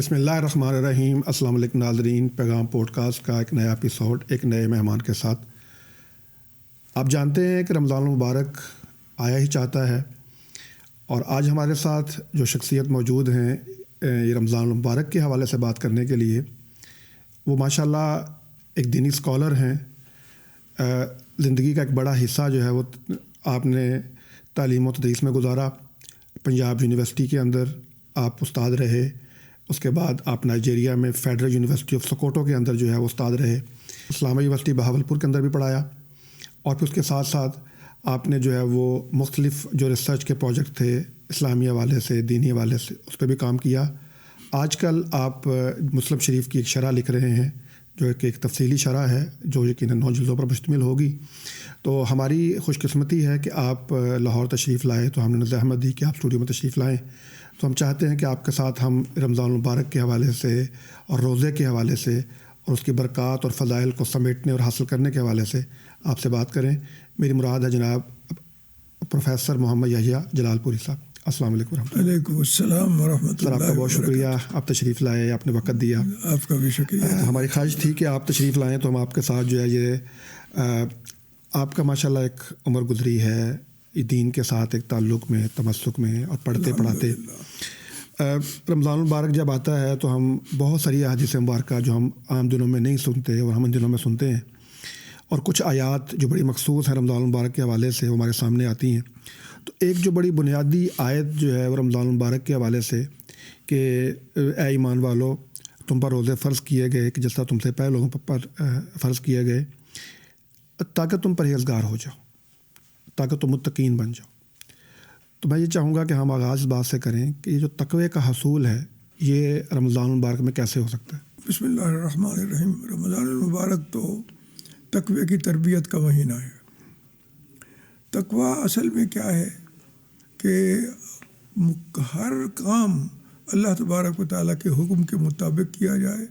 بسم اللہ الرحمن الرحیم۔ السلام علیکم ناظرین، پیغام پوڈ کاسٹ کا ایک نیا ایپیسوڈ ایک نئے مہمان کے ساتھ۔ آپ جانتے ہیں کہ رمضان المبارک آیا ہی چاہتا ہے، اور آج ہمارے ساتھ جو شخصیت موجود ہیں یہ رمضان المبارک کے حوالے سے بات کرنے کے لیے، وہ ماشاءاللہ ایک دینی اسکالر ہیں۔ زندگی کا ایک بڑا حصہ جو ہے وہ آپ نے تعلیم و تدریس میں گزارا۔ پنجاب یونیورسٹی کے اندر آپ استاد رہے، اس کے بعد آپ نائجیریا میں فیڈرل یونیورسٹی آف سکوٹو کے اندر جو ہے وہ استاد رہے، اسلامیہ یونیورسٹی بہاولپور کے اندر بھی پڑھایا، اور پھر اس کے ساتھ ساتھ آپ نے جو ہے وہ مختلف جو ریسرچ کے پروجیکٹ تھے اسلامی حوالے سے، دینی حوالے سے، اس پہ بھی کام کیا۔ آج کل آپ مسلم شریف کی ایک شرح لکھ رہے ہیں جو کہ ایک تفصیلی شرح ہے جو یقیناً 9 جلدوں پر مشتمل ہوگی۔ تو ہماری خوش قسمتی ہے کہ آپ لاہور تشریف لائے، تو ہم نے زحمت دی کہ آپ اسٹوڈیو میں تشریف لائیں۔ تو ہم چاہتے ہیں کہ آپ کے ساتھ ہم رمضان المبارک کے حوالے سے اور روزے کے حوالے سے اور اس کی برکات اور فضائل کو سمیٹنے اور حاصل کرنے کے حوالے سے آپ سے بات کریں۔ میری مراد ہے جناب پروفیسر محمد یحییٰ جلال پوری صاحب۔ السلام علیکم ورحمۃ اللہ۔ وعلیکم السلام ورحمۃ اللہ۔ سر آپ کا بہت شکریہ، آپ تشریف لائے، آپ نے وقت دیا۔ آپ کا بھی شکریہ۔ ہماری خواہش تھی کہ آپ تشریف لائیں تو ہم آپ کے ساتھ جو ہے یہ آپ کا ماشاءاللہ ایک عمر گزری ہے دین کے ساتھ ایک تعلق میں، تمسک میں، اور پڑھتے پڑھاتے۔ رمضان المبارک جب آتا ہے تو ہم بہت ساری احادیث مبارکہ جو ہم عام دنوں میں نہیں سنتے اور ہم ان دنوں میں سنتے ہیں، اور کچھ آیات جو بڑی مخصوص ہیں رمضان المبارک کے حوالے سے وہ ہمارے سامنے آتی ہیں۔ تو ایک جو بڑی بنیادی آیت جو ہے وہ رمضان المبارک کے حوالے سے کہ اے ایمان والو تم پر روزے فرض کیے گئے کہ جس طرح تم سے پہلے لوگوں پر فرض کیے گئے تاکہ تم پرہیزگار ہو جاؤ، تاکہ تم متقین بن جاؤ۔ تو میں یہ چاہوں گا کہ ہم آغاز بات سے کریں کہ یہ جو تقوی کا حصول ہے یہ رمضان المبارک میں کیسے ہو سکتا ہے؟ بسم اللہ الرحمن الرحیم۔ رمضان المبارک تو تقوی کی تربیت کا مہینہ ہے۔ تقوی اصل میں کیا ہے کہ ہر کام اللہ تبارک و تعالیٰ کے حکم کے مطابق کیا جائے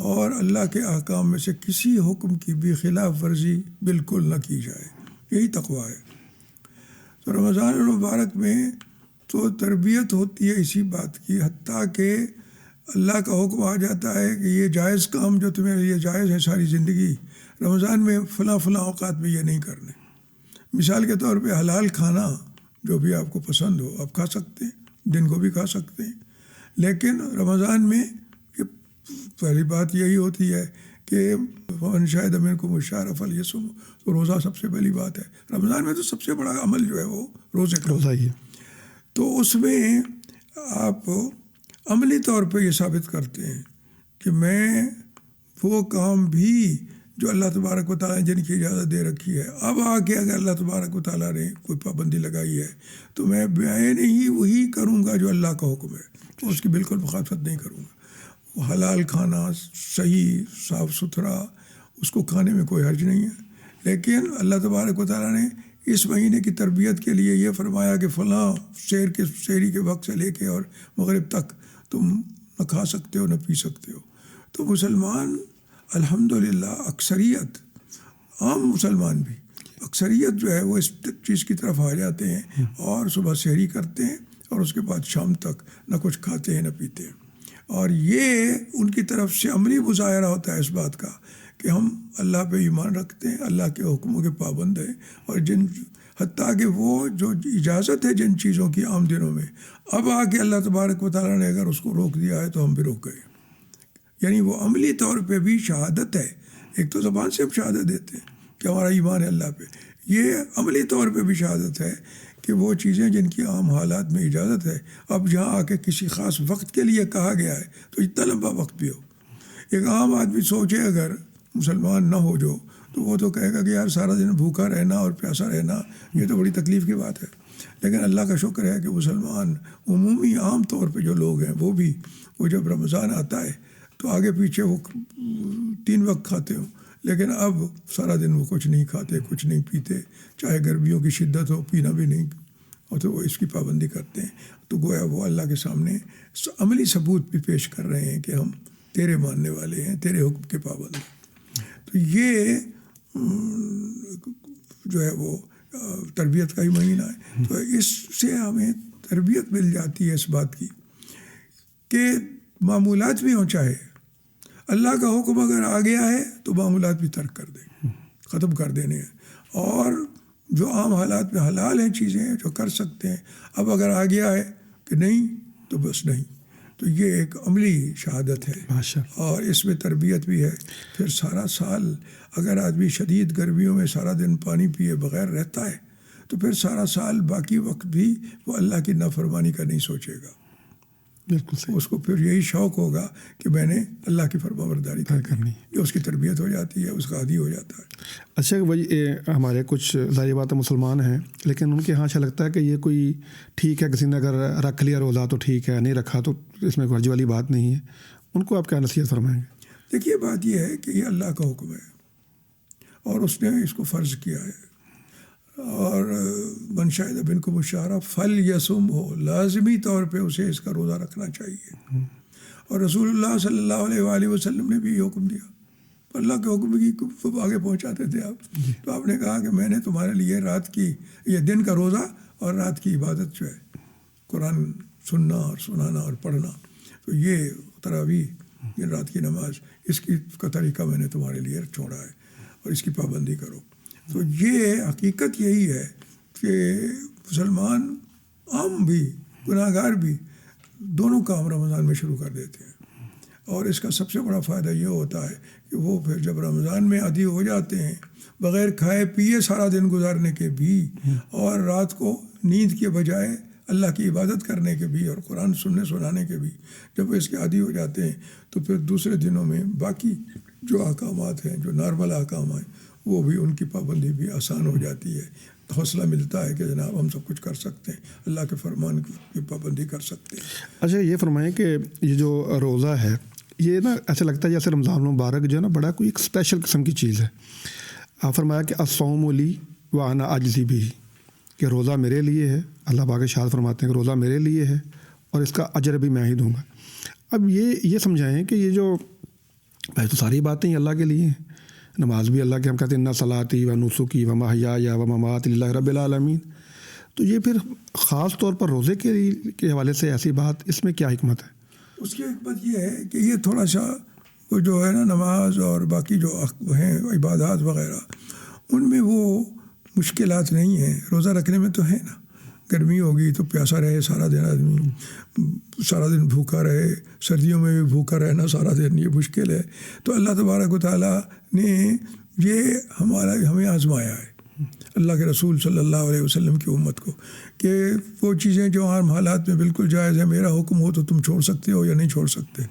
اور اللہ کے احکام میں سے کسی حکم کی بھی خلاف ورزی بالکل نہ کی جائے، یہی تقوی ہے۔ تو رمضان المبارک میں تو تربیت ہوتی ہے اسی بات کی، حتیٰ کہ اللہ کا حکم آ جاتا ہے کہ یہ جائز کام جو تمہیں یہ جائز ہے ساری زندگی، رمضان میں فلاں اوقات میں یہ نہیں کرنے۔ مثال کے طور پہ حلال کھانا جو بھی آپ کو پسند ہو آپ کھا سکتے ہیں، دن کو بھی کھا سکتے ہیں، لیکن رمضان میں پہلی بات یہی ہوتی ہے کہ فمن شہد منکم الشہر فلیصم، تو روزہ سب سے پہلی بات ہے۔ رمضان میں تو سب سے بڑا عمل جو ہے وہ روزے کا روزہ ہی ہے۔ تو اس میں آپ عملی طور پہ یہ ثابت کرتے ہیں کہ میں وہ کام بھی جو اللہ تبارک و تعالیٰ نے جن کی اجازت دے رکھی ہے، اب آ کے اگر اللہ تبارک و تعالیٰ نے کوئی پابندی لگائی ہے تو میں نہیں وہی کروں گا جو اللہ کا حکم ہے، اس کی بالکل مخالفت نہیں کروں گا۔ وہ حلال کھانا صحیح صاف ستھرا، اس کو کھانے میں کوئی حرج نہیں ہے، لیکن اللہ تبارک و تعالیٰ نے اس مہینے کی تربیت کے لیے یہ فرمایا کہ فلاں سحری کے وقت سے لے کے اور مغرب تک تم نہ کھا سکتے ہو نہ پی سکتے ہو۔ تو مسلمان الحمدللہ اکثریت، عام مسلمان بھی اکثریت جو ہے وہ اس چیز کی طرف آ جاتے ہیں اور صبح سحری کرتے ہیں اور اس کے بعد شام تک نہ کچھ کھاتے ہیں نہ پیتے ہیں، اور یہ ان کی طرف سے عملی مظاہرہ ہوتا ہے اس بات کا کہ ہم اللہ پہ ایمان رکھتے ہیں، اللہ کے حکموں کے پابند ہیں، اور حتیٰ کہ وہ جو اجازت ہے جن چیزوں کی عام دنوں میں، اب آ کے اللہ تبارک و تعالیٰ نے اگر اس کو روک دیا ہے تو ہم بھی روک گئے۔ یعنی وہ عملی طور پہ بھی شہادت ہے۔ ایک تو زبان سے ہم شہادت دیتے ہیں کہ ہمارا ایمان ہے اللہ پہ، یہ عملی طور پہ بھی شہادت ہے کہ وہ چیزیں جن کی عام حالات میں اجازت ہے، اب جہاں آ کے کسی خاص وقت کے لیے کہا گیا ہے تو اتنا لمبا وقت بھی ہو۔ ایک عام آدمی سوچے اگر مسلمان نہ ہو جو، تو وہ تو کہے گا کہ یار سارا دن بھوکا رہنا اور پیاسا رہنا یہ تو بڑی تکلیف کی بات ہے، لیکن اللہ کا شکر ہے کہ مسلمان عمومی عام طور پہ جو لوگ ہیں وہ جب رمضان آتا ہے تو آگے پیچھے وہ 3 وقت کھاتے ہوں، لیکن اب سارا دن وہ کچھ نہیں کھاتے، کچھ نہیں پیتے، چاہے گرمیوں کی شدت ہو، پینا بھی نہیں، اور تو وہ اس کی پابندی کرتے ہیں۔ تو گویا وہ اللہ کے سامنے عملی ثبوت بھی پیش کر رہے ہیں کہ ہم تیرے ماننے والے ہیں، تیرے حکم کے پابند ہیں۔ تو یہ جو ہے وہ تربیت کا ہی مہینہ ہے۔ تو اس سے ہمیں تربیت مل جاتی ہے اس بات کی کہ معمولات بھی ہوں چاہے، اللہ کا حکم اگر آ گیا ہے تو معمولات بھی ترک کر دیں، ختم کر دینے ہیں، اور جو عام حالات میں حلال ہیں چیزیں جو کر سکتے ہیں، اب اگر آ گیا ہے کہ نہیں تو بس نہیں. تو یہ ایک عملی شہادت ہے اور اس میں تربیت بھی ہے. پھر سارا سال اگر آدمی شدید گرمیوں میں سارا دن پانی پیے بغیر رہتا ہے تو پھر سارا سال باقی وقت بھی وہ اللہ کی نافرمانی کا نہیں سوچے گا. بالکل صحیح. اس کو پھر یہی شوق ہوگا کہ میں نے اللہ کی فرمانبرداری کرنی. یہ اس کی تربیت ہو جاتی ہے، اس کا عادی ہو جاتا ہے. اچھا وہی ہمارے کچھ ظاہر بات مسلمان ہیں لیکن ان کے یہاں اچھا لگتا ہے کہ یہ کوئی ٹھیک ہے، کسی نے اگر رکھ لیا روزہ تو ٹھیک ہے، نہیں رکھا تو اس میں غرض والی بات نہیں ہے. ان کو آپ کیا نصیحت فرمائیں گے؟ دیکھیے بات یہ ہے کہ یہ اللہ کا حکم ہے اور اس نے اس کو فرض کیا ہے، اور من شہد منکم الشہر فلیصم ہو، لازمی طور پہ اسے اس کا روزہ رکھنا چاہیے. اور رسول اللہ صلی اللہ علیہ وآلہ وسلم نے بھی یہ حکم دیا. اللہ کے حکم کی آگے پہنچاتے تھے آپ. تو آپ نے کہا کہ میں نے تمہارے لیے رات کی یہ دن کا روزہ اور رات کی عبادت جو ہے قرآن سننا اور سنانا اور پڑھنا، تو یہ تراویح یہ رات کی نماز، اس کی کا طریقہ میں نے تمہارے لیے چھوڑا ہے اور اس کی پابندی کرو. تو یہ حقیقت یہی ہے کہ مسلمان عام بھی گناہ گار بھی دونوں کام رمضان میں شروع کر دیتے ہیں. اور اس کا سب سے بڑا فائدہ یہ ہوتا ہے کہ وہ پھر جب رمضان میں عادی ہو جاتے ہیں بغیر کھائے پیے سارا دن گزارنے کے بھی، اور رات کو نیند کے بجائے اللہ کی عبادت کرنے کے بھی اور قرآن سنانے کے بھی، جب وہ اس کے عادی ہو جاتے ہیں تو پھر دوسرے دنوں میں باقی جو احکامات ہیں، جو نارمل احکام ہیں، وہ بھی ان کی پابندی بھی آسان ہو جاتی ہے. حوصلہ ملتا ہے کہ جناب ہم سب کچھ کر سکتے ہیں، اللہ کے فرمان کی پابندی کر سکتے ہیں. اچھا یہ فرمائیں کہ یہ جو روزہ ہے یہ نا ایسا لگتا ہے جیسے رمضان المبارک جو ہے نا بڑا کوئی ایک اسپیشل قسم کی چیز ہے. آپ فرمایا کہ الصوم لی وانا اجزی بھی، کہ روزہ میرے لیے ہے. اللہ پاک ارشاد فرماتے ہیں کہ روزہ میرے لیے ہے اور اس کا اجر بھی میں ہی دوں گا. اب یہ سمجھائیں کہ یہ جو بھائی تو ساری باتیں ہی اللہ کے لیے ہیں. نماز بھی اللہ کے، ہم کہتے ہیں اِنَّ صَلَاتِي وَنُسُكِي وَمَحْيَايَ وَمَمَاتِي لِلَّهِ رَبِّ الْعَالَمِينَ. تو یہ پھر خاص طور پر روزے کے حوالے سے ایسی بات، اس میں کیا حکمت ہے؟ اس کی حکمت یہ ہے کہ یہ تھوڑا سا وہ جو ہے نا نماز اور باقی جو ہیں عبادات وغیرہ، ان میں وہ مشکلات نہیں ہیں. روزہ رکھنے میں تو ہے نا، گرمی ہوگی تو پیاسا رہے سارا دن، آدمی سارا دن بھوکا رہے، سردیوں میں بھی بھوکا رہنا سارا دن یہ مشکل ہے. تو اللہ تبارک و تعالیٰ نے یہ ہمیں آزمایا ہے، اللہ کے رسول صلی اللہ علیہ وسلم کی امت کو، کہ وہ چیزیں جو عام حالات میں بالکل جائز ہے، میرا حکم ہو تو تم چھوڑ سکتے ہو یا نہیں چھوڑ سکتے.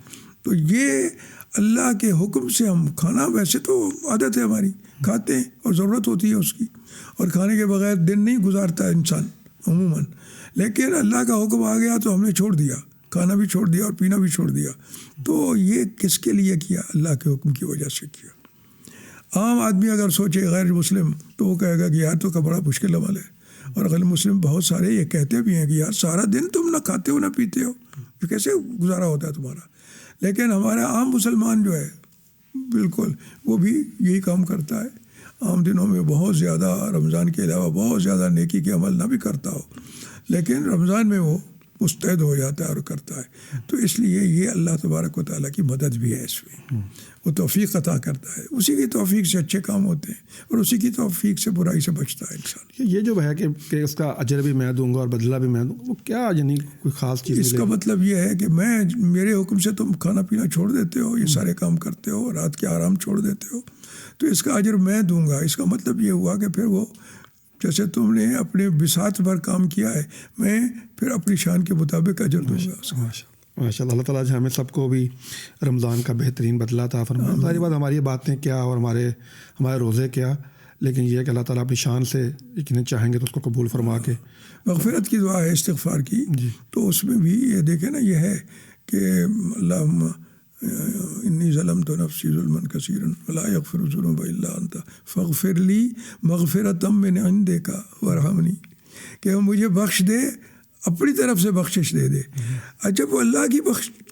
تو یہ اللہ کے حکم سے ہم کھانا، ویسے تو عادت ہے ہماری، کھاتے ہیں اور ضرورت ہوتی ہے اس کی، اور کھانے کے بغیر دن نہیں گزارتا انسان عموماً. لیکن اللہ کا حکم آ گیا تو ہم نے چھوڑ دیا، کھانا بھی چھوڑ دیا اور پینا بھی چھوڑ دیا. تو یہ کس کے لیے کیا؟ اللہ کے حکم کی وجہ سے کیا. عام آدمی اگر سوچے غیر مسلم تو وہ کہے گا کہ یار تو کا بڑا مشکل عمل ہے. اور غیر مسلم بہت سارے یہ کہتے بھی ہیں کہ یار سارا دن تم نہ کھاتے ہو نہ پیتے ہو، یہ کیسے گزارا ہوتا ہے تمہارا. لیکن ہمارا عام مسلمان جو ہے بالکل وہ بھی یہی کام کرتا ہے. عام دنوں میں بہت زیادہ، رمضان کے علاوہ بہت زیادہ نیکی کے عمل نہ بھی کرتا ہو، لیکن رمضان میں وہ مستعد ہو جاتا ہے اور کرتا ہے. تو اس لیے یہ اللہ تبارک و تعالیٰ کی مدد بھی ہے اس میں. وہ توفیق عطا کرتا ہے، اسی کی توفیق سے اچھے کام ہوتے ہیں اور اسی کی توفیق سے برائی سے بچتا ہے انسان. یہ جو ہے کہ اس کا اجر بھی میں دوں گا اور بدلہ بھی میں دوں گا، وہ کیا یعنی کوئی خاص چیز؟ اس کا مطلب یہ ہے کہ میرے حکم سے تم کھانا پینا چھوڑ دیتے ہو، یہ سارے کام کرتے ہو، رات کے آرام چھوڑ دیتے ہو، تو اس کا اجر میں دوں گا. اس کا مطلب یہ ہوا کہ پھر وہ جیسے تم نے اپنے بساط پر کام کیا ہے، میں پھر اپنی شان کے مطابق اجر دوں گا. ماشاء اللہ. اللہ تعالیٰ ہمیں سب کو بھی رمضان کا بہترین بدلہ عطا فرمائے. ساری بات ہماری باتیں کیا اور ہمارے روزے کیا، لیکن یہ ہے کہ اللہ تعالیٰ اپنی شان سے یقیناً چاہیں گے تو اس کو قبول فرما کے. مغفرت کی دعا ہے استغفار کی جی. تو اس میں بھی یہ دیکھیں نا، یہ ہے کہ اللہم انی ظلمت نفسی ظلما کثیرا ولا یغفر الذنوب الا انت فاغفر لی مغفرۃ من عندک وارحمنی، کہ وہ مجھے بخش دے، اپنی طرف سے بخشش دے دے. جب وہ اللہ کی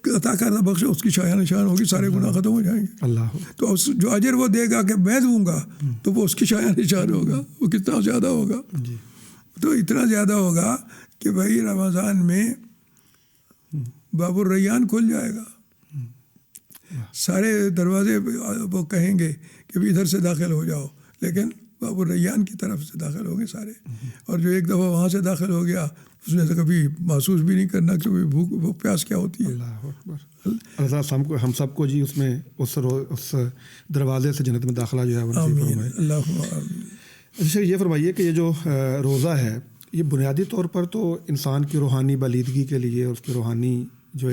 عطا کردہ بخش اس کی شایان نشان ہوگی، سارے گناہ ختم ہو جائیں گے. اللہ تو جو اجر وہ دے گا کہ میں دوں گا، تو وہ اس کی شایان نشان ہوگا. وہ کتنا زیادہ ہوگا؟ جی. تو اتنا زیادہ ہوگا کہ بھائی رمضان میں باب الریان کھل جائے گا. سارے دروازے وہ کہیں گے کہ بھی ادھر سے داخل ہو جاؤ، لیکن باب الریان کی طرف سے داخل ہوں گے سارے. اور جو ایک دفعہ وہاں سے داخل ہو گیا اس نے تو کبھی محسوس بھی نہیں کرنا کہ وہ پیاس کیا ہوتی ہے. اللہ اکبر. اللہ ہم سب کو جی اس میں اس دروازے سے جنت میں داخلہ جو ہے وہ نصیب فرمائے. اللہ. اچھا یہ فرمائیے کہ یہ جو روزہ ہے یہ بنیادی طور پر تو انسان کی روحانی بالیدگی کے لیے، اس کی روحانی جو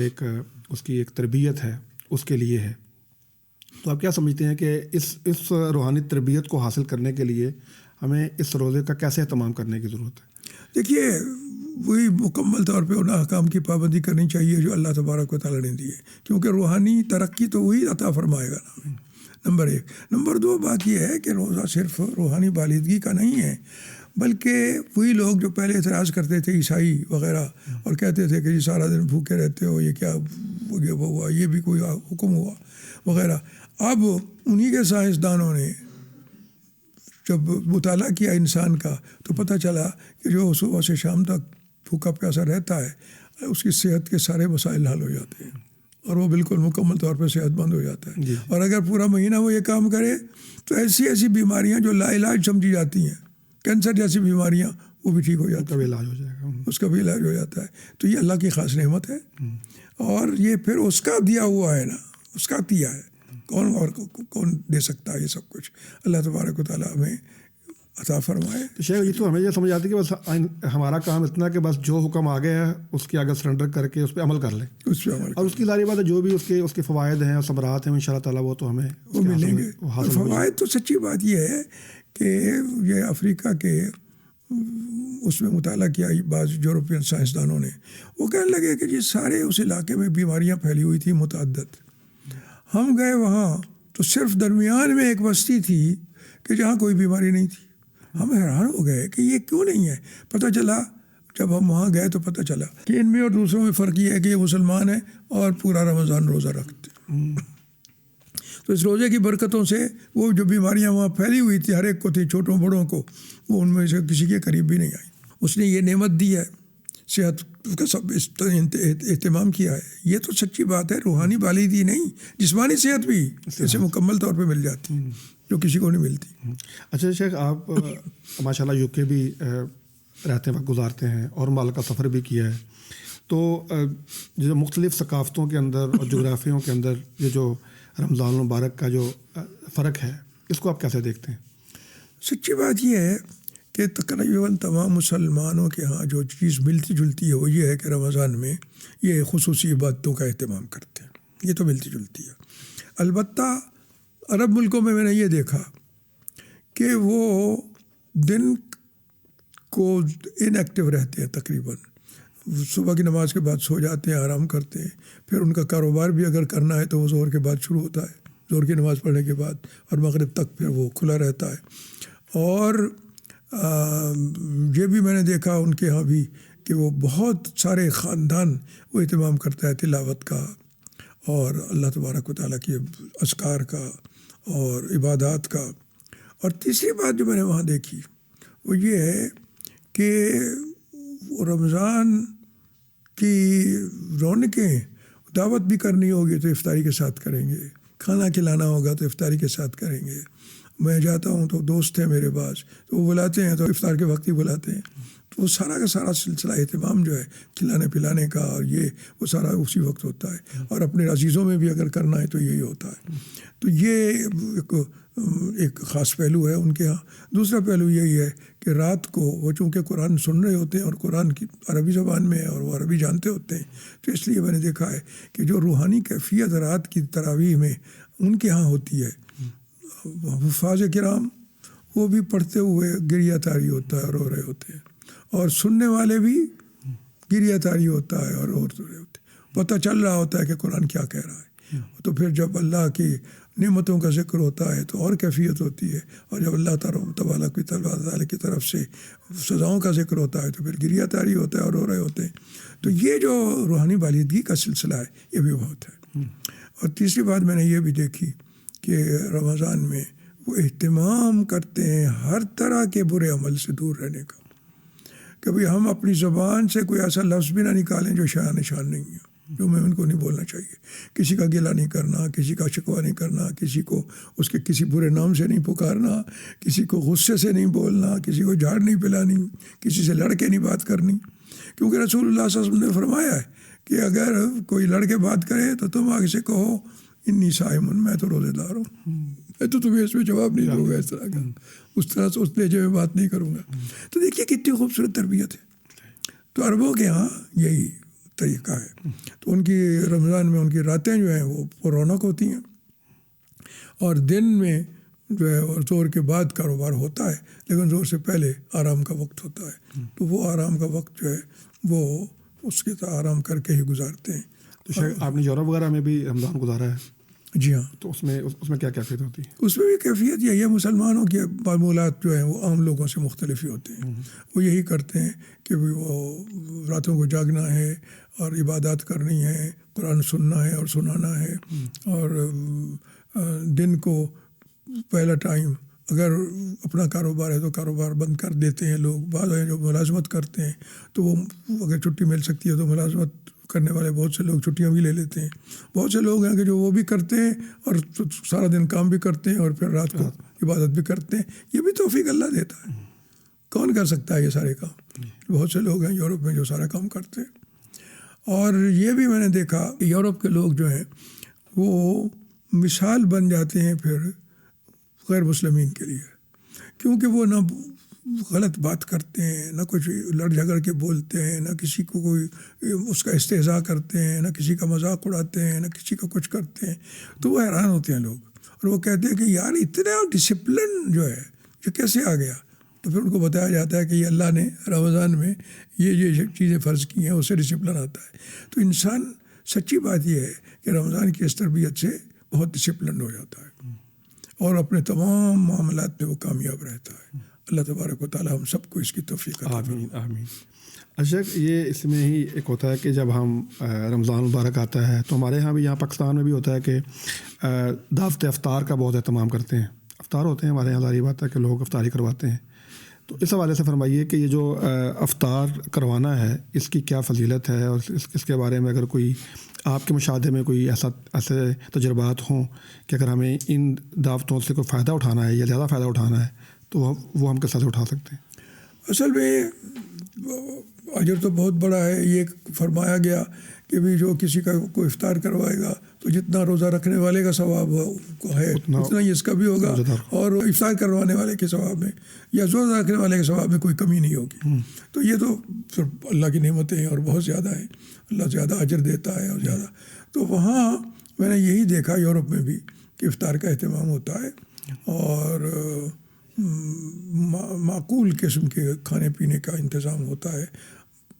اس کی ایک تربیت ہے اس کے لیے ہے. تو آپ کیا سمجھتے ہیں کہ اس روحانی تربیت کو حاصل کرنے کے لیے ہمیں اس روزے کا کیسے اہتمام کرنے کی ضرورت ہے؟ دیکھیے وہی مکمل طور پہ ان احکام کی پابندی کرنی چاہیے جو اللہ تبارک و تعالیٰ نے دی ہے، کیونکہ روحانی ترقی تو وہی عطا فرمائے گا نا. نمبر 1. نمبر 2 بات یہ ہے کہ روزہ صرف روحانی بالیدگی کا نہیں ہے، بلکہ وہی لوگ جو پہلے اعتراض کرتے تھے عیسائی وغیرہ اور کہتے تھے کہ جی سارا دن بھوکے رہتے ہو، یہ کیا ہوا، یہ بھی کوئی حکم ہوا وغیرہ. اب انہی کے سائنسدانوں نے جب مطالعہ کیا انسان کا تو پتہ چلا کہ جو صبح سے شام تک بھوکا پیاسا رہتا ہے اس کی صحت کے سارے مسائل حل ہو جاتے ہیں اور وہ بالکل مکمل طور پہ صحت مند ہو جاتا ہے. اور اگر پورا مہینہ وہ یہ کام کرے تو ایسی بیماریاں جو لا علاج سمجھی جاتی ہیں، کینسر جیسی بیماریاں، وہ بھی ٹھیک ہو جاتی ہیں، علاج ہو جائے گا، اس کا بھی علاج ہو جاتا ہے. تو یہ اللہ کی خاص نعمت ہے اور یہ پھر اس کا دیا ہوا ہے نا، اس کا دیا ہے. کون دے سکتا ہے یہ سب کچھ؟ اللہ تبارک و تعالیٰ ہمیں عطا فرمائے. شیخ یہ تو ہمیں یہ سمجھ آتی ہے کہ بس ہمارا کام اتنا کہ بس جو حکم آ گیا ہے اس کی آگے سرنڈر کر کے اس پہ عمل کر لیں، اور اس کی ظاہری بات ہے جو بھی اس کے فوائد ہیں اور ثمرات ہیں ان شاء اللہ تعالیٰ وہ تو ہمیں وہ ملیں گے. فوائد تو سچی بات یہ ہے کہ یہ افریقہ کے اس میں مطالعہ کیا بعض یورپین سائنسدانوں نے، وہ کہنے لگے کہ جی سارے اس علاقے میں بیماریاں پھیلی ہوئی تھیں متعدد. ہم گئے وہاں تو صرف درمیان میں ایک بستی تھی کہ جہاں کوئی بیماری نہیں تھی. ہم حیران ہو گئے کہ یہ کیوں نہیں ہے. پتہ چلا جب ہم وہاں گئے تو پتہ چلا کہ ان میں اور دوسروں میں فرق یہ ہے کہ یہ مسلمان ہیں اور پورا رمضان روزہ رکھتے. تو اس روزے کی برکتوں سے وہ جو بیماریاں وہاں پھیلی ہوئی تھی ہر ایک کو تھی، چھوٹوں بڑوں کو، وہ ان میں سے کسی کے قریب بھی نہیں آئی. اس نے یہ نعمت دی ہے، صحت کا سب اہتمام کیا ہے. یہ تو سچی بات ہے. روحانی بالیدگی نہیں، جسمانی صحت بھی اسے مکمل طور پہ مل جاتی جو کسی کو نہیں ملتی. اچھا شیخ، آپ ماشاء اللہ UK بھی رہتے وقت گزارتے ہیں اور مال کا سفر بھی کیا ہے، تو جو مختلف ثقافتوں کے اندر اور جغرافیوں کے اندر یہ جو رمضان المبارک کا جو فرق ہے اس کو آپ کیسے دیکھتے ہیں؟ سچی بات یہ ہے کہ تقریباً تمام مسلمانوں کے ہاں جو چیز ملتی جلتی ہے وہ یہ ہے کہ رمضان میں یہ خصوصی عبادتوں کا اہتمام کرتے ہیں. یہ تو ملتی جلتی ہے. البتہ عرب ملکوں میں نے یہ دیکھا کہ وہ دن کو ان ایکٹیو رہتے ہیں، تقریباً صبح کی نماز کے بعد سو جاتے ہیں، آرام کرتے ہیں. پھر ان کا کاروبار بھی اگر کرنا ہے تو وہ ظہر کے بعد شروع ہوتا ہے، ظہر کی نماز پڑھنے کے بعد، اور مغرب تک پھر وہ کھلا رہتا ہے. اور یہ بھی میں نے دیکھا ان کے ہاں بھی کہ وہ بہت سارے خاندان وہ اہتمام کرتا ہے تلاوت کا اور اللہ تبارک و تعالیٰ کی اذکار کا اور عبادات کا. اور تیسری بات جو میں نے وہاں دیکھی وہ یہ ہے کہ رمضان کی رونقیں، دعوت بھی کرنی ہوگی تو افطاری کے ساتھ کریں گے، کھانا کھلانا ہوگا تو افطاری کے ساتھ کریں گے. میں جاتا ہوں تو دوست ہیں میرے پاس تو وہ بلاتے ہیں تو افطار کے وقت ہی بلاتے ہیں. تو وہ سارا کا سارا سلسلہ اہتمام جو ہے کھلانے پلانے کا اور یہ وہ سارا اسی وقت ہوتا ہے. اور اپنے عزیزوں میں بھی اگر کرنا ہے تو یہی ہوتا ہے. تو یہ ایک خاص پہلو ہے ان کے ہاں. دوسرا پہلو یہی ہے کہ رات کو وہ چونکہ قرآن سن رہے ہوتے ہیں اور قرآن کی عربی زبان میں ہے اور وہ عربی جانتے ہوتے ہیں، تو اس لیے میں نے دیکھا ہے کہ جو روحانی کیفیت رات کی تراویح میں ان کے ہاں ہوتی ہے، حفاظ کرام وہ بھی پڑھتے ہوئے گریہ تاری ہوتا ہے اور رو رہے ہوتے ہیں، اور سننے والے بھی گریہ تاری ہوتا ہے اور رو رہے ہوتے ہیں. پتہ چل رہا ہوتا ہے کہ قرآن کیا کہہ رہا ہے. تو پھر جب اللہ کی نعمتوں کا ذکر ہوتا ہے تو اور کیفیت ہوتی ہے، اور جب اللہ تعالیٰ کی طرف سے سزاؤں کا ذکر ہوتا ہے تو پھر گریہ تاری ہوتا ہے اور رو رہے ہوتے ہیں. تو یہ جو روحانی بالیدگی کا سلسلہ ہے یہ بھی بہت ہے. اور تیسری بات میں نے یہ بھی دیکھی کہ رمضان میں وہ اہتمام کرتے ہیں ہر طرح کے برے عمل سے دور رہنے کا. کبھی ہم اپنی زبان سے کوئی ایسا لفظ بھی نہ نکالیں جو شایع نشان نہیں ہے. جو میں ان کو نہیں بولنا چاہیے. کسی کا گلہ نہیں کرنا، کسی کا شکوہ نہیں کرنا، کسی کو اس کے کسی برے نام سے نہیں پکارنا، کسی کو غصے سے نہیں بولنا، کسی کو جھاڑ نہیں پلانی، کسی سے لڑ کے نہیں بات کرنی. کیونکہ رسول اللہ صلی اللہ علیہ وسلم نے فرمایا ہے کہ اگر کوئی لڑ کے بات کرے تو تم آگے سے کہو انی صائم، میں تو روزے دار ہوں، میں تو تمہیں اس میں جواب نہیں دوں گا اس طرح کا، اس طرح سے اس لہجے میں بات نہیں کروں گا. تو دیکھیے کتنی خوبصورت تربیت ہے. تو عربوں کے ہاں یہی طریقہ ہے. تو ان کی رمضان میں ان کی راتیں جو ہیں وہ رونق ہوتی ہیں، اور دن میں جو ہے زور کے بعد کاروبار ہوتا ہے، لیکن زور سے پہلے آرام کا وقت ہوتا ہے. تو وہ آرام کا وقت جو ہے وہ اس کے آرام کر کے ہی گزارتے ہیں. تو شاید آپ نے یورپ وغیرہ میں بھی رمضان گزارا ہے؟ جی ہاں. تو اس میں کیا کیفیت ہوتی ہے؟ اس میں بھی کیفیت یہی ہے، مسلمانوں کے معمولات جو ہیں وہ عام لوگوں سے مختلف ہی ہوتے ہیں. وہ یہی کرتے ہیں کہ وہ راتوں کو جاگنا ہے اور عبادات کرنی ہے، قرآن سننا ہے اور سنانا ہے، اور دن کو پہلا ٹائم اگر اپنا کاروبار ہے تو کاروبار بند کر دیتے ہیں لوگ. بعض ہیں جو ملازمت کرتے ہیں تو وہ اگر چھٹی مل سکتی ہے تو ملازمت کرنے والے بہت سے لوگ چھٹیاں بھی لے لیتے ہیں. بہت سے لوگ ہیں کہ جو وہ بھی کرتے ہیں اور سارا دن کام بھی کرتے ہیں اور پھر رات کو عبادت بھی کرتے ہیں. یہ بھی توفیق اللہ دیتا ہے. کون کر سکتا ہے یہ سارے کام؟ بہت سے لوگ ہیں یورپ میں جو سارا کام کرتے ہیں. اور یہ بھی میں نے دیکھا کہ یورپ کے لوگ جو ہیں وہ مثال بن جاتے ہیں پھر غیر مسلمین کے لیے، کیونکہ وہ نہ غلط بات کرتے ہیں، نہ کچھ لڑ جھگڑ کے بولتے ہیں، نہ کسی کو کوئی اس کا استہزاء کرتے ہیں، نہ کسی کا مذاق اڑاتے ہیں، نہ کسی کا کچھ کرتے ہیں. تو وہ حیران ہوتے ہیں لوگ، اور وہ کہتے ہیں کہ یار اتنا ڈسپلن جو ہے یہ کیسے آ گیا؟ تو پھر ان کو بتایا جاتا ہے کہ یہ اللہ نے رمضان میں یہ چیزیں فرض کی ہیں، اس سے ڈسپلن آتا ہے. تو انسان سچی بات یہ ہے کہ رمضان کی اس تربیت سے بہت ڈسپلن ہو جاتا ہے اور اپنے تمام معاملات میں وہ کامیاب رہتا ہے. اللہ تبارک و تعالی ہم سب کو اس کی توفیق عطا فرمائے. آمین آمین. اچھا، یہ اس میں ہی ایک ہوتا ہے کہ جب ہم رمضان مبارک آتا ہے تو ہمارے یہاں بھی، یہاں پاکستان میں بھی ہوتا ہے کہ دعوت افطار کا بہت اہتمام کرتے ہیں. افطار ہوتے ہیں ہمارے یہاں، ظاہری بات ہے کہ لوگ افطاری کرواتے ہیں. تو اس حوالے سے فرمائیے کہ یہ جو افطار کروانا ہے اس کی کیا فضیلت ہے، اور اس کے بارے میں اگر کوئی آپ کے مشاہدے میں کوئی ایسے تجربات ہوں کہ اگر ہمیں ان دعوتوں سے کوئی فائدہ اٹھانا ہے یا زیادہ فائدہ اٹھانا ہے تو وہ ہم کس طرح سے اٹھا سکتے ہیں؟ اصل میں اجر تو بہت بڑا ہے. یہ فرمایا گیا کہ بھی جو کسی کا کوئی افطار کروائے گا تو جتنا روزہ رکھنے والے کا ثواب ہے اتنا ہی اس کا بھی ہوگا، اور افطار کروانے والے کے ثواب میں یا روزہ رکھنے والے کے ثواب میں کوئی کمی نہیں ہوگی. تو یہ تو پھر اللہ کی نعمتیں ہیں اور بہت زیادہ ہیں. اللہ زیادہ اجر دیتا ہے اور زیادہ. تو وہاں میں نے یہی دیکھا یورپ میں بھی کہ افطار کا اہتمام ہوتا ہے اور معقول قسم کے کھانے پینے کا انتظام ہوتا ہے.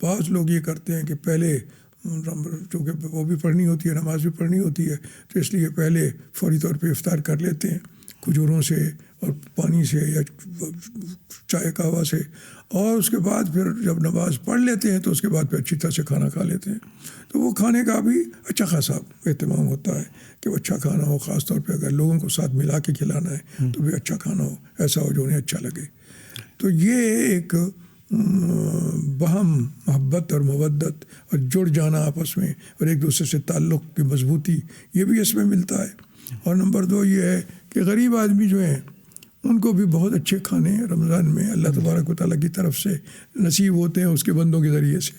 بعض لوگ یہ کرتے ہیں کہ پہلے چونکہ وہ بھی پڑھنی ہوتی ہے، نماز بھی پڑھنی ہوتی ہے، تو اس لیے پہلے فوری طور پہ افطار کر لیتے ہیں کھجوروں سے اور پانی سے یا چائے قہوہ سے، اور اس کے بعد پھر جب نماز پڑھ لیتے ہیں تو اس کے بعد پھر اچھی طرح سے کھانا کھا لیتے ہیں. تو وہ کھانے کا بھی اچھا خاصا اہتمام ہوتا ہے کہ وہ اچھا کھانا ہو، خاص طور پہ اگر لوگوں کو ساتھ ملا کے کھلانا ہے تو بھی اچھا کھانا ہو، ایسا ہو جو انہیں اچھا لگے. تو یہ ایک باہم محبت اور مودت اور جڑ جانا آپس میں اور ایک دوسرے سے تعلق کی مضبوطی، یہ بھی اس میں ملتا ہے. اور نمبر 2 یہ ہے کہ غریب آدمی جو ہیں ان کو بھی بہت اچھے کھانے رمضان میں اللہ تبارک و تعالیٰ کی طرف سے نصیب ہوتے ہیں اس کے بندوں کے ذریعے سے.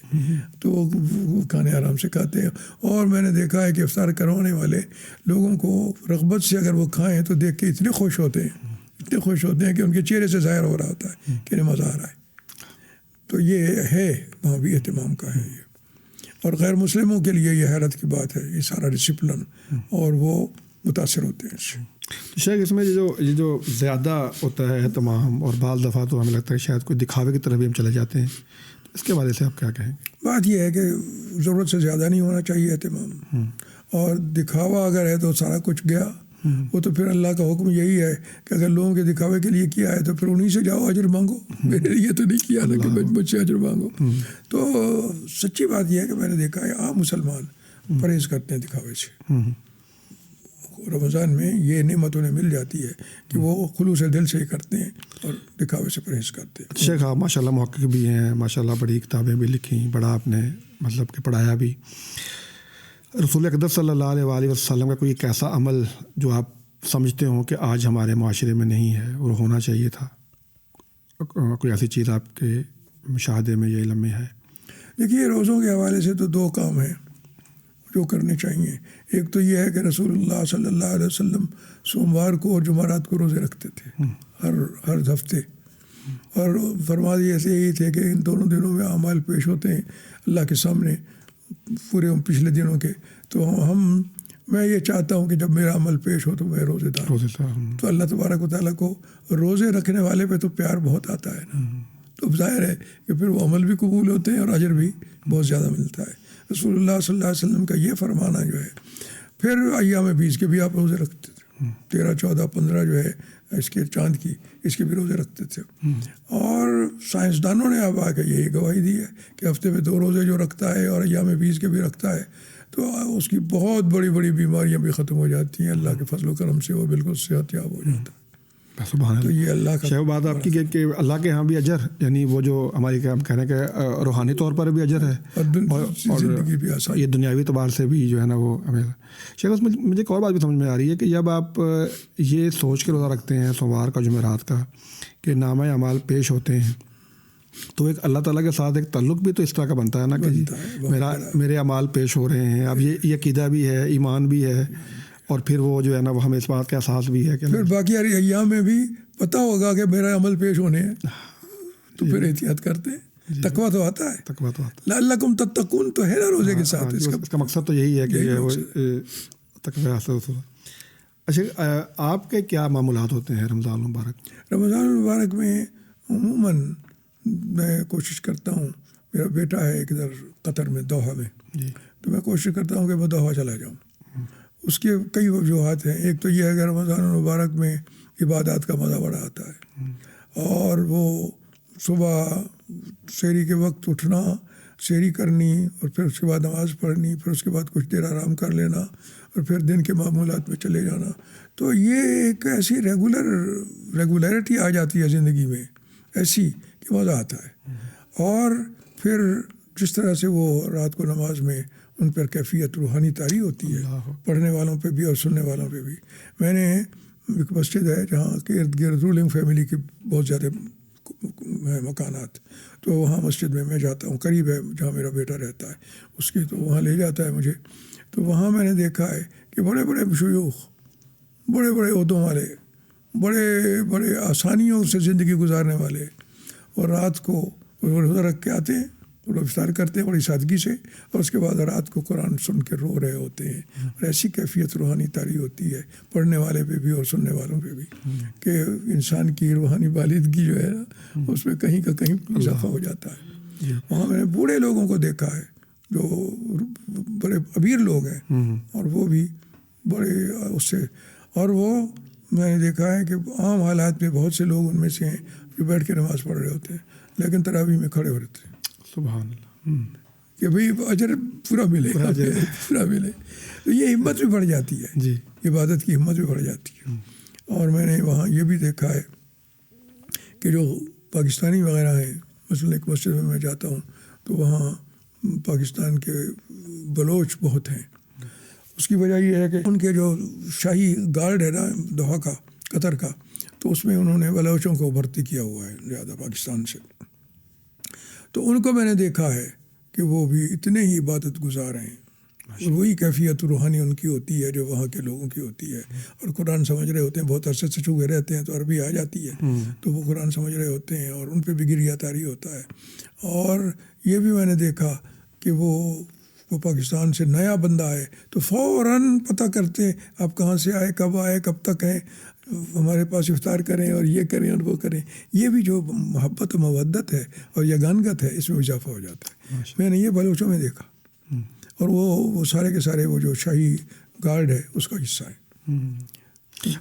تو وہ کھانے آرام سے کھاتے ہیں. اور میں نے دیکھا ہے کہ افطار کروانے والے لوگوں کو رغبت سے اگر وہ کھائیں تو دیکھ کے اتنے خوش ہوتے ہیں کہ ان کے چہرے سے ظاہر ہو رہا ہوتا ہے کہ انہیں مزہ آ رہا ہے. تو یہ ہے وہاں بھی اہتمام کا ہے یہ. اور غیر مسلموں کے لیے یہ حیرت کی بات ہے یہ سارا ڈسپلن، اور وہ متاثر ہوتے ہیں اس سے. شاید اس میں یہ جو زیادہ ہوتا ہے اہتمام، اور بعض دفعہ تو ہمیں لگتا ہے کہ شاید کوئی دکھاوے کی طرف بھی ہم چلے جاتے ہیں. اس کے بارے سے آپ کیا کہیں گے؟ بات یہ ہے کہ ضرورت سے زیادہ نہیں ہونا چاہیے اہتمام، اور دکھاوا اگر ہے تو سارا کچھ گیا. وہ تو پھر اللہ کا حکم یہی ہے کہ اگر لوگوں کے دکھاوے کے لیے کیا ہے تو پھر انہیں سے جاؤ اجر مانگو. میرے لیے تو نہیں کیا تھا کہ مجھ سے اجر مانگو. تو سچی بات یہ ہے کہ میں نے دیکھا ہے عام مسلمان پرہیز کرتے ہیں دکھاوے سے. رمضان میں یہ نعمت انہیں مل جاتی ہے کہ وہ خلوص دل سے ہی کرتے ہیں اور دکھاوے سے پرہیز کرتے ہیں. شیخ آپ ماشاء اللہ محقق بھی ہیں، ماشاء اللہ بڑی کتابیں بھی لکھی، بڑا آپ نے مطلب کہ پڑھایا بھی. رسول اقدس صلی اللہ علیہ وآلہ وسلم کا کوئی ایسا عمل جو آپ سمجھتے ہوں کہ آج ہمارے معاشرے میں نہیں ہے اور ہونا چاہیے تھا، کوئی ایسی چیز آپ کے مشاہدے میں یا علم میں ہے؟ دیکھیے، روزوں کے حوالے سے تو دو کام ہیں جو کرنے چاہیے. ایک تو یہ ہے کہ رسول اللہ صلی اللہ علیہ وسلم سوموار کو اور جمعرات کو روزے رکھتے تھے ہر ہفتے، اور فرماتے ایسے یہی تھے کہ ان دونوں دنوں میں اعمال پیش ہوتے ہیں اللہ کے سامنے پورے پچھلے دنوں کے. تو میں یہ چاہتا ہوں کہ جب میرا عمل پیش ہو تو میں روزے دار. تو اللہ تبارک و تعالیٰ کو روزے رکھنے والے پہ تو پیار بہت آتا ہے نا، تو ظاہر ہے کہ پھر وہ عمل بھی قبول ہوتے ہیں اور اجر بھی بہت زیادہ ملتا ہے. رسول اللہ صلی اللہ علیہ وسلم کا یہ فرمانا جو ہے. پھر ایام 20 کے بھی آپ روزے رکھتے تھے، 13، 14، 15 جو ہے اس کے چاند کی، اس کے بھی روزے رکھتے تھے. اور سائنسدانوں نے اب آ کے یہی گواہی دی ہے کہ ہفتے میں 2 روزے جو رکھتا ہے اور ایام 20 کے بھی رکھتا ہے تو اس کی بہت بڑی بڑی بیماریاں بھی ختم ہو جاتی ہیں. اللہ کے فضل و کرم سے وہ بالکل صحت یاب ہو جاتا ہے. سبحان اللہ. تو یہ اللہ کا شاید بات آپ کی کہ اللہ کے ہاں بھی اجر، یعنی وہ جو ہماری ہم کہنے کے روحانی طور پر بھی اجر ہے اور زندگی بھی آسان، یہ دنیاوی اعتبار سے بھی جو ہے نا وہ ہمیں. شاید مجھے ایک اور بات بھی سمجھ میں آ رہی ہے کہ جب آپ یہ سوچ کے روزہ رکھتے ہیں سوموار کا جمعرات کا کہ نامہ اعمال پیش ہوتے ہیں، تو ایک اللہ تعالیٰ کے ساتھ ایک تعلق بھی تو اس طرح کا بنتا ہے نا کہ جی میرے اعمال پیش ہو رہے ہیں. اب یہ عقیدہ بھی ہے، ایمان بھی ہے، اور پھر وہ جو ہے نا وہ ہمیں اس بات کا احساس بھی ہے کہ پھر باقی ایام میں بھی پتہ ہوگا کہ میرا عمل پیش ہونے ہیں تو پھر احتیاط کرتے ہیں. تقویٰ تو آتا ہے، تقویٰ تو آتا ہے. لعلکم تتقون تو ہے نا روزے کے ساتھ. اس کا مقصد تو یہی ہے کہ وہ تقویٰ حاصل ہو. اچھا، آپ کے کیا معمولات ہوتے ہیں رمضان المبارک؟ رمضان المبارک میں عموماً میں کوشش کرتا ہوں، میرا بیٹا ہے ایک ادھر قطر میں دوحہ میں، تو میں کوشش کرتا ہوں کہ میں دوحہ چلا جاؤں. اس کے کئی وجوہات ہیں. ایک تو یہ ہے کہ رمضان المبارک میں عبادات کا مزہ بڑا آتا ہے، اور وہ صبح سحری کے وقت اٹھنا، سحری کرنی، اور پھر اس کے بعد نماز پڑھنی، پھر اس کے بعد کچھ دیر آرام کر لینا، اور پھر دن کے معمولات میں چلے جانا. تو یہ ایک ایسی ریگولیرٹی آ جاتی ہے زندگی میں ایسی کہ مزہ آتا ہے. اور پھر جس طرح سے وہ رات کو نماز میں ان پر کیفیت روحانی طاری ہوتی ہے، پڑھنے والوں پہ بھی اور سننے والوں پہ بھی. میں نے ایک مسجد ہے جہاں کے ارد گرد رولنگ فیملی کے بہت زیادہ مکانات، تو وہاں مسجد میں جاتا ہوں، قریب ہے جہاں میرا بیٹا رہتا ہے اس کی، تو وہاں لے جاتا ہے مجھے. تو وہاں میں نے دیکھا ہے کہ بڑے بڑے شیوخ، بڑے بڑے عہدوں والے، بڑے بڑے آسانیوں سے زندگی گزارنے والے، اور رات کو روزہ رکھ کے آتے ہیں، افطار کرتے ہیں بڑی سادگی سے، اور اس کے بعد رات کو قرآن سن کے رو رہے ہوتے ہیں. اور ایسی کیفیت روحانی طاری ہوتی ہے پڑھنے والے پہ بھی اور سننے والوں پہ بھی کہ انسان کی روحانی بالغگی جو ہے نا اس میں کہیں کا کہیں اضافہ ہو جاتا ہے. وہاں میں نے بوڑھے لوگوں کو دیکھا ہے جو بڑے ابیر لوگ ہیں، اور وہ بھی بڑے اس سے، اور وہ میں نے دیکھا ہے کہ عام حالات میں بہت سے لوگ ان میں سے ہیں جو بیٹھ کے نماز پڑھ رہے ہوتے ہیں لیکن تراویح میں کھڑے ہو رہتے ہیں. سبحان اللہ. کہ بھئی اجر پورا ملے، پورا ملے. تو یہ ہمت بھی بڑھ جاتی ہے، جی، عبادت کی ہمت بھی بڑھ جاتی ہے. اور میں نے وہاں یہ بھی دیکھا ہے کہ جو پاکستانی وغیرہ ہیں، مثلا ایک مسجد میں جاتا ہوں تو وہاں پاکستان کے بلوچ بہت ہیں. اس کی وجہ یہ ہے کہ ان کے جو شاہی گارڈ ہے نا دوحہ کا، قطر کا، تو اس میں انہوں نے بلوچوں کو بھرتی کیا ہوا ہے زیادہ پاکستان سے. تو ان کو میں نے دیکھا ہے کہ وہ بھی اتنے ہی عبادت گزار ہیں، اور وہی کیفیت روحانی ان کی ہوتی ہے جو وہاں کے لوگوں کی ہوتی ہے. اور قرآن سمجھ رہے ہوتے ہیں، بہت عرصے سے چھوئے رہتے ہیں تو عربی آ جاتی ہے، تو وہ قرآن سمجھ رہے ہوتے ہیں، اور ان پہ بھی گریہ طاری ہوتا ہے. اور یہ بھی میں نے دیکھا کہ وہ پاکستان سے نیا بندہ آئے تو فوراً پتہ کرتے ہیں آپ کہاں سے آئے، کب آئے، کب تک ہیں، ہمارے پاس افطار کریں اور یہ کریں اور وہ کریں. یہ بھی جو محبت و مودت ہے اور یگانگت ہے اس میں اضافہ ہو جاتا ہے. میں نے یہ بلوچوں میں دیکھا، اور وہ سارے کے سارے وہ جو شاہی گارڈ ہے اس کا حصہ ہے.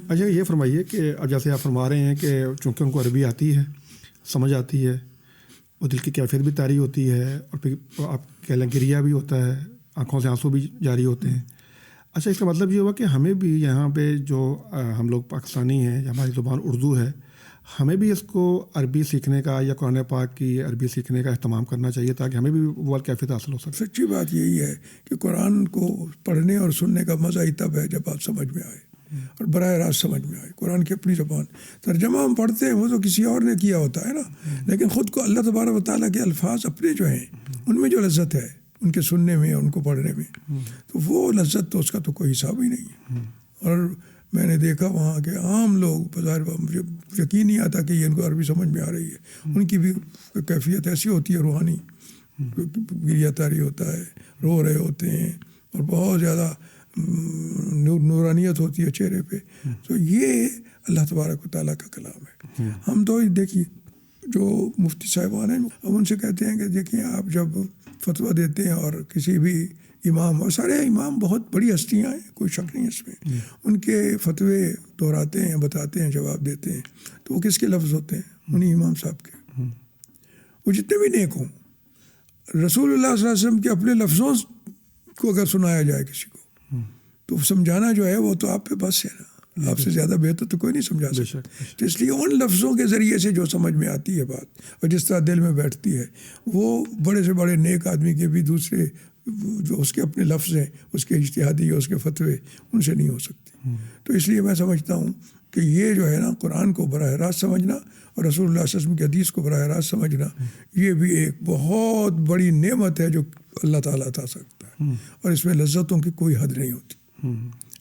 اچھا، یہ فرمائیے کہ اب جیسے آپ فرما رہے ہیں کہ چونکہ ان کو عربی آتی ہے، سمجھ آتی ہے، وہ دل کی کیفیت بھی طاری ہوتی ہے، اور پھر آپ کہہ لیں گریہ بھی ہوتا ہے، آنکھوں سے آنسو بھی جاری ہوتے ہیں. اچھا، اس کا مطلب یہ ہوا کہ ہمیں بھی یہاں پہ جو ہم لوگ پاکستانی ہیں، ہماری زبان اردو ہے، ہمیں بھی اس کو عربی سیکھنے کا یا قرآن پاک کی عربی سیکھنے کا اہتمام کرنا چاہیے تاکہ ہمیں بھی وہ کیفیت حاصل ہو سکے. سچی بات یہی ہے کہ قرآن کو پڑھنے اور سننے کا مزہ ہی تب ہے جب بات سمجھ میں آئے اور براہ راست سمجھ میں آئے. قرآن کی اپنی زبان، ترجمہ ہم پڑھتے ہیں وہ تو کسی اور نے کیا ہوتا ہے نا، لیکن خود کو اللہ تبارک و تعالیٰ کے الفاظ اپنے جو ہیں ان میں جو لذت ہے ان کے سننے میں اور ان کو پڑھنے میں، تو وہ لذت تو اس کا تو کوئی حساب ہی نہیں ہے. اور میں نے دیکھا وہاں کے عام لوگ بظاہر مجھے یقین نہیں آتا کہ یہ ان کو عربی سمجھ میں آ رہی ہے. ان کی بھی کیفیت ایسی ہوتی ہے روحانی، گریہ طاری ہوتا ہے، رو رہے ہوتے ہیں اور بہت زیادہ نورانیت ہوتی ہے چہرے پہ. تو یہ اللہ تبارک و تعالیٰ کا کلام ہے. ہم تو دیکھیے جو مفتی صاحبان ہیں اب ان سے کہتے ہیں کہ دیکھیں آپ جب فتویٰ دیتے ہیں اور کسی بھی امام، اور سارے امام بہت بڑی ہستیاں ہیں، کوئی شک نہیں اس میں، ان کے فتوے دہراتے ہیں، بتاتے ہیں، جواب دیتے ہیں، تو وہ کس کے لفظ ہوتے ہیں؟ انہیں امام صاحب کے. وہ جتنے بھی نیک ہوں، رسول اللہ صلی اللہ علیہ وسلم کے اپنے لفظوں کو اگر سنایا جائے کسی کو تو سمجھانا جو ہے وہ تو آپ پہ بس ہے نا، آپ سے زیادہ بہتر تو کوئی نہیں سمجھا سکتا. تو اس لیے ان لفظوں کے ذریعے سے جو سمجھ میں آتی ہے بات اور جس طرح دل میں بیٹھتی ہے، وہ بڑے سے بڑے نیک آدمی کے بھی دوسرے جو اس کے اپنے لفظ ہیں، اس کے اجتہادی یا اس کے فتوے، ان سے نہیں ہو سکتی. تو اس لیے میں سمجھتا ہوں کہ یہ جو ہے نا قرآن کو براہ راست سمجھنا اور رسول اللہ صلی اللہ علیہ وسلم کی حدیث کو براہ راست سمجھنا، یہ بھی ایک بہت بڑی نعمت ہے جو اللہ تعالیٰ عطا سکتا ہے. اور اس میں لذتوں کی کوئی حد نہیں ہوتی.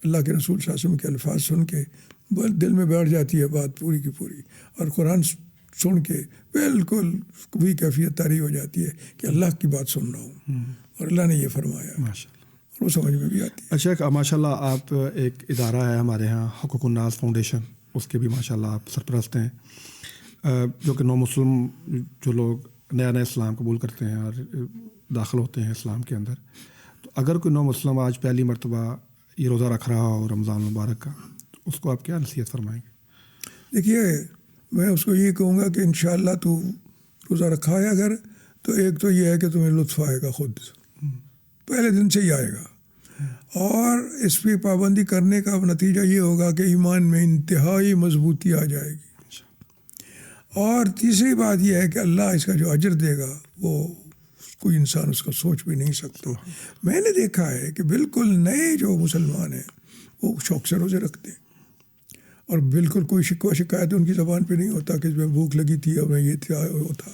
اللہ کے رسول صلی اللہ علیہ وسلم کے الفاظ سن کے دل میں بیٹھ جاتی ہے بات پوری کی پوری، اور قرآن سن کے بالکل وہی کیفیت طاری ہو جاتی ہے کہ اللہ کی بات سن رہا ہوں اور اللہ نے یہ فرمایا، اور وہ سمجھ میں بھی آتی ہے. اچھا، ماشاء اللہ آپ ایک ادارہ ہے ہمارے ہاں حقوق الناس فاؤنڈیشن، اس کے بھی ماشاء اللہ آپ سرپرست ہیں، جو کہ نو مسلم جو لوگ نیا نیا اسلام قبول کرتے ہیں اور داخل ہوتے ہیں اسلام کے اندر، تو اگر کوئی نو مسلم آج پہلی مرتبہ یہ روزہ رکھ رہا ہو رمضان مبارک کا، تو اس کو آپ کیا نصیحت فرمائیں گے؟ دیکھیے، میں اس کو یہ کہوں گا کہ انشاءاللہ تو روزہ رکھا ہے اگر، تو ایک تو یہ ہے کہ تمہیں لطف آئے گا، خود پہلے دن سے ہی آئے گا، اور اس پہ پابندی کرنے کا نتیجہ یہ ہوگا کہ ایمان میں انتہائی مضبوطی آ جائے گی. اور تیسری بات یہ ہے کہ اللہ اس کا جو اجر دے گا وہ کوئی انسان اس کا سوچ بھی نہیں سکتا. میں نے دیکھا ہے کہ بالکل نئے جو مسلمان ہیں وہ شوق سے روزے رکھتے ہیں، اور بالکل کوئی شکوہ شکایت ان کی زبان پہ نہیں ہوتا کہ میں بھوک لگی تھی اور میں یہ تھا وہ تھا.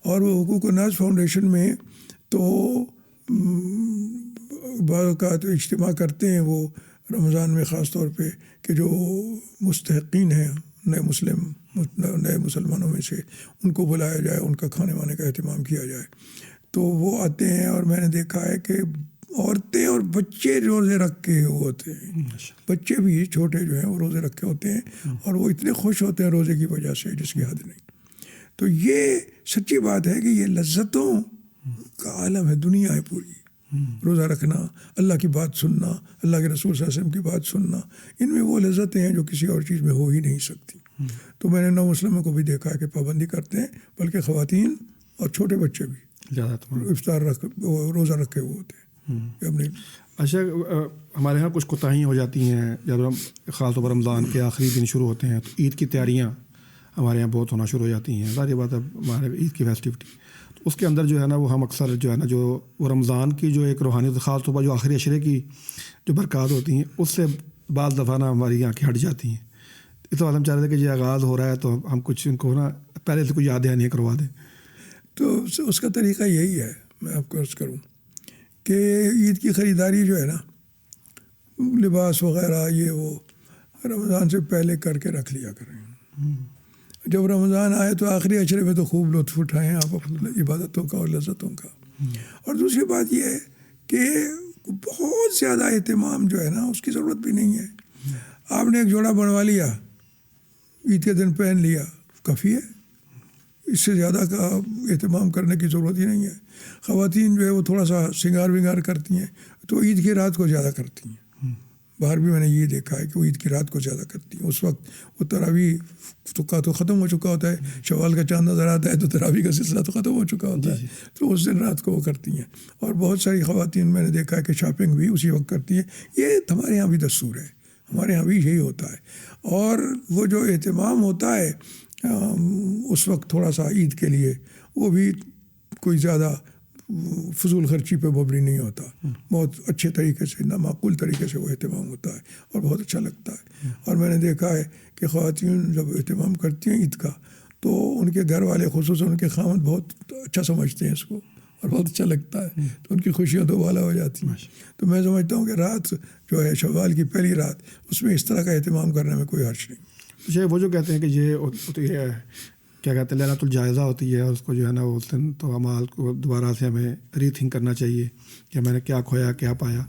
اور وہ حقوق الناس فاؤنڈیشن میں تو بعض اوقات اجتماع کرتے ہیں وہ رمضان میں، خاص طور پہ کہ جو مستحقین ہیں نئے مسلمانوں میں سے، ان کو بلایا جائے، ان کا کھانے وانے کا اہتمام کیا جائے. تو وہ آتے ہیں، اور میں نے دیکھا ہے کہ عورتیں اور بچے روزے رکھ کے ہوتے ہیں، بچے بھی چھوٹے جو ہیں وہ روزے رکھے ہوتے ہیں، اور وہ اتنے خوش ہوتے ہیں روزے کی وجہ سے جس کی حد نہیں. تو یہ سچی بات ہے کہ یہ لذتوں کا عالم ہے، دنیا ہے پوری. روزہ رکھنا، اللہ کی بات سننا، اللہ کے رسول صلی اللہ علیہ وسلم کی بات سننا، ان میں وہ لذتیں ہیں جو کسی اور چیز میں ہو ہی نہیں سکتی. تو میں نے نو مسلموں کو بھی دیکھا ہے کہ پابندی کرتے ہیں، بلکہ خواتین اور چھوٹے بچے بھی افطار روزہ رکھے ہوئے ہوتے ہیں. اچھا، ہمارے یہاں کچھ کوتاہیاں ہو جاتی ہیں جب ہم خاص طور پر رمضان کے آخری دن شروع ہوتے ہیں، تو عید کی تیاریاں ہمارے یہاں بہت ہونا شروع ہو جاتی ہیں. ظاہر بات ہے ہمارے عید کی فیسٹیوٹی، تو اس کے اندر جو ہے نا وہ ہم اکثر جو ہے نا جو وہ رمضان کی جو ایک روحانیت، خاص طور پر جو آخری عشرے کی جو برکات ہوتی ہیں، اس سے بعض دفعہ نا ہماری آنکھیں ہٹ جاتی ہیں. اس تو ہم چاہ رہے تھے کہ یہ آغاز ہو رہا ہے تو ہم کچھ ان کو نا پہلے سے کوئی یاد دہانی کروا دیں. تو اس کا طریقہ یہی ہے، میں آپ کو عرض کروں کہ عید کی خریداری جو ہے نا، لباس وغیرہ یہ وہ رمضان سے پہلے کر کے رکھ لیا کریں. جب رمضان آئے تو آخری عشرے میں تو خوب لطف اٹھائیں آپ اپنی عبادتوں کا اور لذتوں کا. اور دوسری بات یہ ہے کہ بہت زیادہ اہتمام جو ہے نا اس کی ضرورت بھی نہیں ہے. آپ نے ایک جوڑا بنوا لیا، عید کے دن پہن لیا، کافی ہے. اس سے زیادہ کا اہتمام کرنے کی ضرورت ہی نہیں ہے. خواتین جو ہے وہ تھوڑا سا سنگار ونگار کرتی ہیں تو عید کی رات کو زیادہ کرتی ہیں. باہر بھی میں نے یہ دیکھا ہے کہ وہ عید کی رات کو زیادہ کرتی ہیں. اس وقت وہ تراویح تو ختم ہو چکا ہوتا ہے، شوال کا چاند نظر آتا ہے تو تراویح کا سلسلہ تو ختم ہو چکا ہوتا ہے، تو اس دن رات کو وہ کرتی ہیں. اور بہت ساری خواتین میں نے دیکھا ہے کہ شاپنگ بھی اسی وقت کرتی ہیں. یہ ہمارے یہاں بھی دستور ہے، ہمارے یہاں بھی یہی ہوتا ہے. اور وہ جو اہتمام ہوتا ہے اس وقت تھوڑا سا عید کے لیے وہ بھی کوئی زیادہ فضول خرچی پہ مبنی نہیں ہوتا، بہت اچھے طریقے سے معقول طریقے سے وہ اہتمام ہوتا ہے اور بہت اچھا لگتا ہے۔ اور میں نے دیکھا ہے کہ خواتین جب اہتمام کرتی ہیں عید کا تو ان کے گھر والے خصوصاً ان کے خامد بہت اچھا سمجھتے ہیں اس کو اور بہت اچھا لگتا ہے، تو ان کی خوشیاں دوبالا ہو جاتی ہیں۔ تو میں سمجھتا ہوں کہ رات جو ہے شوال کی پہلی رات، اس میں اس طرح کا اہتمام کرنے میں کوئی حرج نہیں۔ وہ جو کہتے ہیں کہ یہ کیا کہتے ہیں لعنت الجائزہ ہوتی ہے، اس کو جو ہے نا اس دن تو اعمال کو دوبارہ سے ہمیں ری تھنک کرنا چاہیے کہ میں نے کیا کھویا کیا پایا۔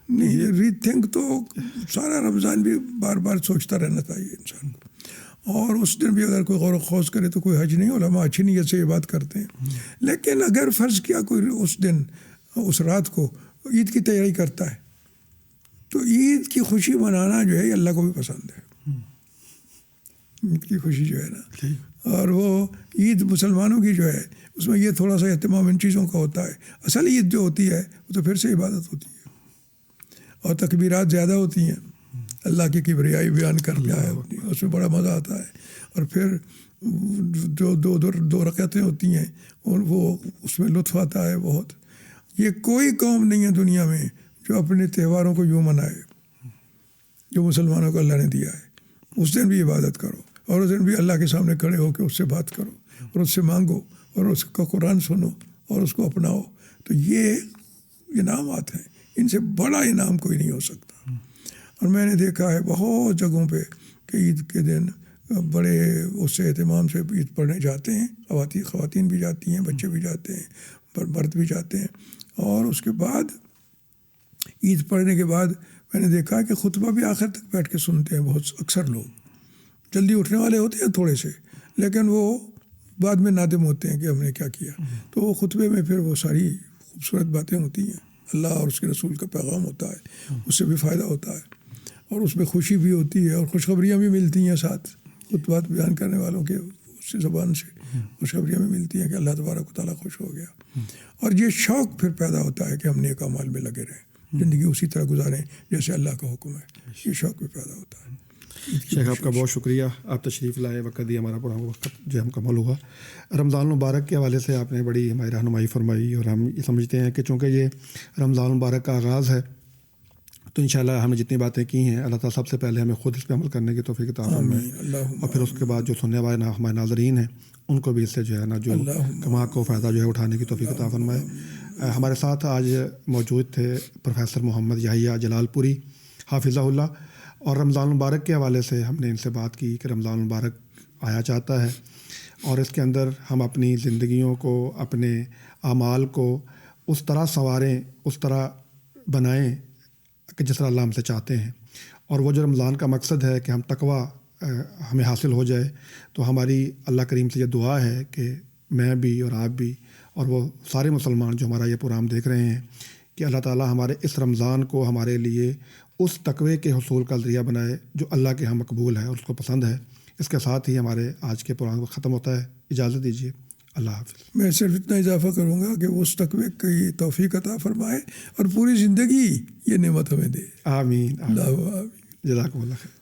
نہیں، یہ ری تھنک تو سارا رمضان بھی بار بار سوچتا رہنا چاہیے انسان کو، اور اس دن بھی اگر کوئی غور و خوض کرے تو کوئی حرج نہیں، علماء اچھی نیت سے یہ بات کرتے ہیں۔ لیکن اگر فرض کیا کوئی اس دن اس رات کو عید کی تیاری کرتا ہے تو عید کی خوشی منانا جو ہے یہ اللہ کو بھی پسند ہے، عید کی خوشی جو ہے نا، اور وہ عید مسلمانوں کی جو ہے اس میں یہ تھوڑا سا اہتمام ان چیزوں کا ہوتا ہے۔ اصل عید جو ہوتی ہے وہ تو پھر سے عبادت ہوتی ہے اور تکبیرات زیادہ ہوتی ہیں، اللہ کی کبریائی بیان کرتا ہے، اس میں بڑا مزہ آتا ہے، اور پھر جو دو رکعتیں ہوتی ہیں اور وہ اس میں لطف آتا ہے بہت۔ یہ کوئی قوم نہیں ہے دنیا میں جو اپنے تہواروں کو یوں منائے جو مسلمانوں کو اللہ نے دیا ہے۔ اس دن بھی عبادت کرو اور اس دن بھی اللہ کے سامنے کھڑے ہو کے اس سے بات کرو اور اس سے مانگو اور اس کا قرآن سنو اور اس کو اپناؤ، تو یہ انعامات ہیں، ان سے بڑا انعام کوئی نہیں ہو سکتا۔ اور میں نے دیکھا ہے بہت جگہوں پہ کہ عید کے دن بڑے اس سے اہتمام سے عید پڑھنے جاتے ہیں، خواتین بھی جاتی ہیں، بچے بھی جاتے ہیں، مرد بھی جاتے ہیں، اور اس کے بعد عید پڑھنے کے بعد میں نے دیکھا کہ خطبہ بھی آخر تک بیٹھ کے سنتے ہیں بہت اکثر لوگ۔ جلدی اٹھنے والے ہوتے ہیں تھوڑے سے، لیکن وہ بعد میں نادم ہوتے ہیں کہ ہم نے کیا کیا۔ تو وہ خطبے میں پھر وہ ساری خوبصورت باتیں ہوتی ہیں، اللہ اور اس کے رسول کا پیغام ہوتا ہے، اس سے بھی فائدہ ہوتا ہے اور اس میں خوشی بھی ہوتی ہے اور خوشخبریاں بھی ملتی ہیں ساتھ، خطبات بیان کرنے والوں کے اس زبان سے خوشخبریاں بھی ملتی ہیں کہ اللہ تبارک و تعالیٰ خوش ہو گیا، اور یہ شوق پھر پیدا ہوتا ہے کہ ہم نیک اعمال میں لگے رہیں، زندگی اسی طرح گزاریں جیسے اللہ کا حکم ہے، یہ شوق بھی پیدا ہوتا ہے۔ شیخ آپ کا بہت شکریہ، آپ تشریف لائے، وقت دیا، ہمارا پورا وقت جو مکمل ہوا۔ رمضان المبارک کے حوالے سے آپ نے بڑی ہماری رہنمائی فرمائی، اور ہم یہ سمجھتے ہیں کہ چونکہ یہ رمضان المبارک کا آغاز ہے تو انشاءاللہ ہم نے جتنی باتیں کی ہیں اللہ تعالیٰ سب سے پہلے ہمیں خود اس پہ عمل کرنے کی توفیق عطا فرمائے، اور پھر اس کے بعد جو سننے والے ہمارے ناظرین ہیں ان کو بھی اس سے جو ہے نا جو کما کو فائدہ جو ہے اٹھانے کی توفیق عطا فرمائے۔ ہمارے ساتھ آج موجود تھے پروفیسر محمد یحییٰ جلال پوری حافظہ اللہ، اور رمضان المبارک کے حوالے سے ہم نے ان سے بات کی کہ رمضان المبارک آیا چاہتا ہے اور اس کے اندر ہم اپنی زندگیوں کو، اپنے اعمال کو اس طرح سنواریں، اس طرح بنائیں کہ جس طرح اللہ ہم سے چاہتے ہیں، اور وہ جو رمضان کا مقصد ہے کہ ہم تقویٰ ہمیں حاصل ہو جائے، تو ہماری اللہ کریم سے یہ دعا ہے کہ میں بھی اور آپ بھی اور وہ سارے مسلمان جو ہمارا یہ پروگرام دیکھ رہے ہیں کہ اللہ تعالیٰ ہمارے اس رمضان کو ہمارے لیے اس تقوی کے حصول کا ذریعہ بنائے جو اللہ کے ہاں مقبول ہے اور اس کو پسند ہے۔ اس کے ساتھ ہی ہمارے آج کے پروگرام کو ختم ہوتا ہے، اجازت دیجیے، اللہ حافظ۔ میں صرف اتنا اضافہ کروں گا کہ اس تقوی کی توفیق عطا فرمائے اور پوری زندگی یہ نعمت ہمیں دے، آمین، اللہ آمین، جزاکم اللہ خیر۔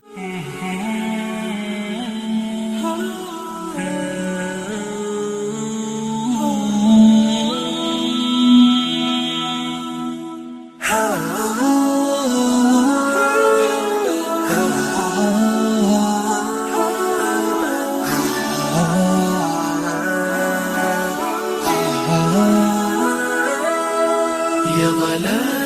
يا ظلام